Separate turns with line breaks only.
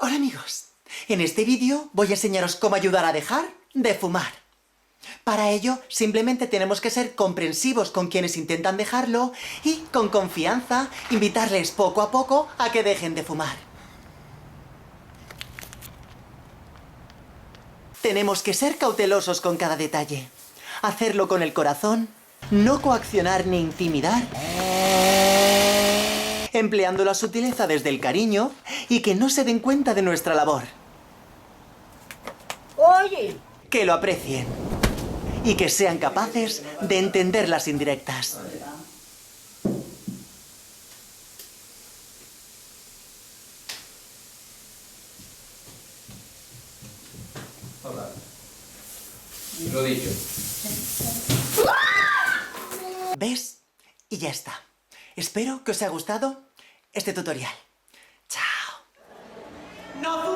Hola amigos, en este vídeo voy a enseñaros cómo ayudar a dejar de fumar. Para ello, simplemente tenemos que ser comprensivos con quienes intentan dejarlo y, con confianza, invitarles poco a poco a que dejen de fumar. Tenemos que ser cautelosos con cada detalle. Hacerlo con el corazón, no coaccionar ni intimidar, empleando la sutileza desde el cariño y que no se den cuenta de nuestra labor.
Oye,
Que lo aprecien y que sean capaces de entender las indirectas.
Hola. Lo dicho.
¿Ves? Y ya está. Espero que os haya gustado este tutorial. ¡Chao! ¡No